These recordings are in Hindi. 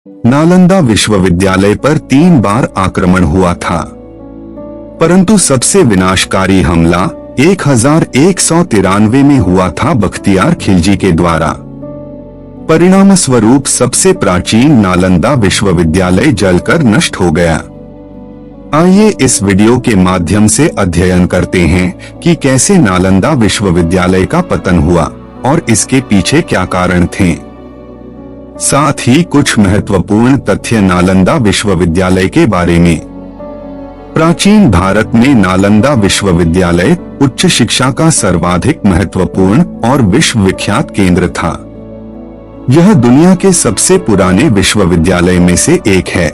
नालंदा विश्वविद्यालय पर 3 बार आक्रमण हुआ था, परंतु सबसे विनाशकारी हमला 1193 में हुआ था बख्तियार खिलजी के द्वारा। परिणाम स्वरूप सबसे प्राचीन नालंदा विश्वविद्यालय जलकर नष्ट हो गया। आइए इस वीडियो के माध्यम से अध्ययन करते हैं कि कैसे नालंदा विश्वविद्यालय का पतन हुआ और इसके पीछे क्या कारण थे। साथ ही कुछ महत्वपूर्ण तथ्य नालंदा विश्वविद्यालय के बारे में। प्राचीन भारत में नालंदा विश्वविद्यालय उच्च शिक्षा का सर्वाधिक महत्वपूर्ण और विश्वविख्यात केंद्र था। यह दुनिया के सबसे पुराने विश्वविद्यालय में से एक है।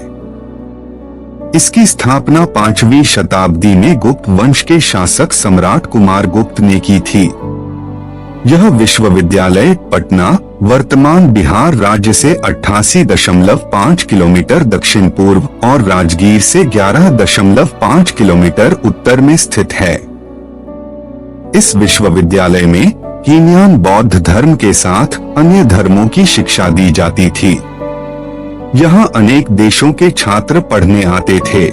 इसकी स्थापना 5वीं शताब्दी में गुप्त वंश के शासक सम्राट कुमार गुप्त ने की थी। यह विश्वविद्यालय पटना, वर्तमान बिहार राज्य से 88.5 किलोमीटर दक्षिण पूर्व और राजगीर से 11.5 किलोमीटर उत्तर में स्थित है। इस विश्वविद्यालय में हीनयान बौद्ध धर्म के साथ अन्य धर्मों की शिक्षा दी जाती थी। यहाँ अनेक देशों के छात्र पढ़ने आते थे।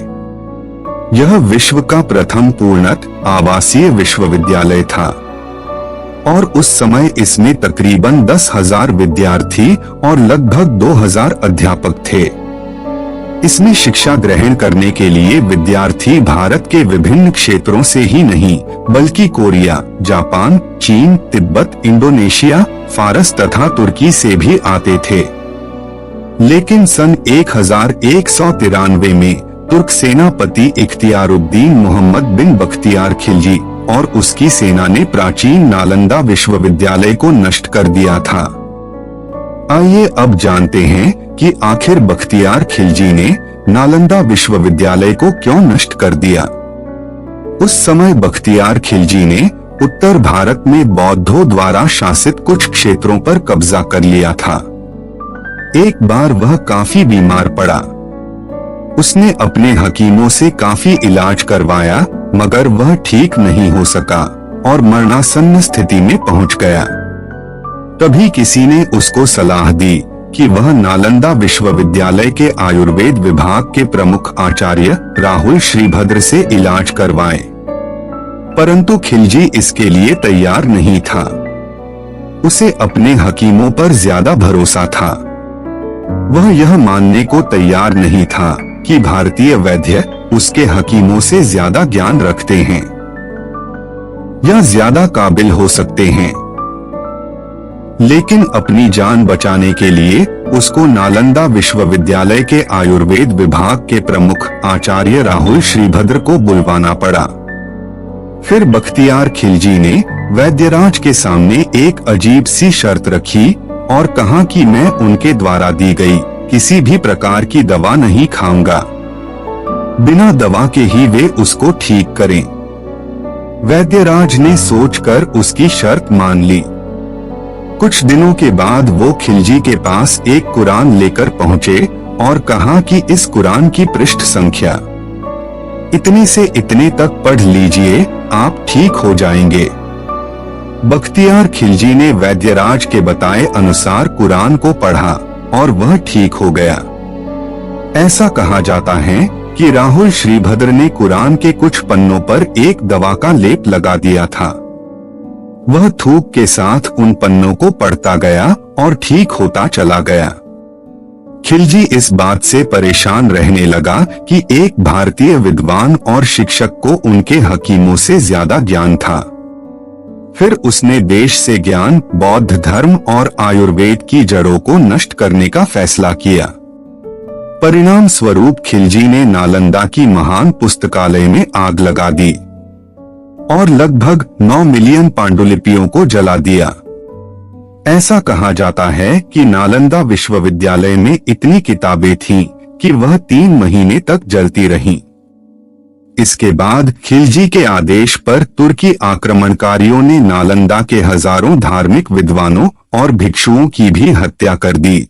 यह विश्व का प्रथम पूर्णत आवासीय विश्वविद्यालय था और उस समय इसमें तकरीबन 10,000 विद्यार्थी और लगभग 2,000 अध्यापक थे। इसमें शिक्षा ग्रहण करने के लिए विद्यार्थी भारत के विभिन्न क्षेत्रों से ही नहीं बल्कि कोरिया, जापान, चीन, तिब्बत, इंडोनेशिया, फारस तथा तुर्की से भी आते थे। लेकिन सन 1193 में तुर्क सेनापति इख्तियारुद्दीन मोहम्मद बिन बख्तियार खिलजी और उसकी सेना ने प्राचीन नालंदा विश्वविद्यालय को नष्ट कर दिया था। आइए अब जानते हैं कि आखिर बख्तियार खिलजी ने नालंदा विश्वविद्यालय को क्यों नष्ट कर दिया। उस समय बख्तियार खिलजी ने उत्तर भारत में बौद्धों द्वारा शासित कुछ क्षेत्रों पर कब्जा कर लिया था। एक बार वह काफी बीमार पड़ा। उसने अपने हकीमों से काफी इलाज करवाया, मगर वह ठीक नहीं हो सका और मरणासन्न स्थिति में पहुंच गया। तभी किसी ने उसको सलाह दी कि वह नालंदा विश्वविद्यालय के आयुर्वेद विभाग के प्रमुख आचार्य राहुल श्रीभद्र से इलाज करवाए, परंतु खिलजी इसके लिए तैयार नहीं था। उसे अपने हकीमों पर ज्यादा भरोसा था। वह यह मानने को तैयार नहीं था कि भारतीय वैद्य उसके हकीमों से ज्यादा ज्ञान रखते हैं या ज्यादा काबिल हो सकते हैं। लेकिन अपनी जान बचाने के लिए उसको नालंदा विश्वविद्यालय के आयुर्वेद विभाग के प्रमुख आचार्य राहुल श्रीभद्र को बुलवाना पड़ा। फिर बख्तियार खिलजी ने वैद्यराज के सामने एक अजीब सी शर्त रखी और कहा कि मैं उनके द्वारा दी गई किसी भी प्रकार की दवा नहीं खाऊंगा। बिना दवा के ही वे उसको ठीक करें। वैद्यराज ने सोचकर उसकी शर्त मान ली। कुछ दिनों के बाद वो खिलजी के पास एक कुरान लेकर पहुंचे और कहा कि इस कुरान की पृष्ठ संख्या इतने से इतने तक पढ़ लीजिए, आप ठीक हो जाएंगे। बख्तियार खिलजी ने वैद्यराज के बताए अनुसार कुरान को पढ़ा और वह ठीक हो गया। ऐसा कहा जाता है कि राहुल श्रीभद्र ने कुरान के कुछ पन्नों पर एक दवा का लेप लगा दिया था। वह थूक के साथ उन पन्नों को पढ़ता गया और ठीक होता चला गया। खिलजी इस बात से परेशान रहने लगा कि एक भारतीय विद्वान और शिक्षक को उनके हकीमों से ज्यादा ज्ञान था। फिर उसने देश से ज्ञान, बौद्ध धर्म और आयुर्वेद की जड़ों को नष्ट करने का फैसला किया। परिणाम स्वरूप खिलजी ने नालंदा की महान पुस्तकालय में आग लगा दी और लगभग 9 मिलियन पांडुलिपियों को जला दिया। ऐसा कहा जाता है कि नालंदा विश्वविद्यालय में इतनी किताबें थीं कि वह 3 महीने तक जलती रहीं। इसके बाद खिलजी के आदेश पर तुर्की आक्रमणकारियों ने नालंदा के हजारों धार्मिक विद्वानों और भिक्षुओं की भी हत्या कर दी।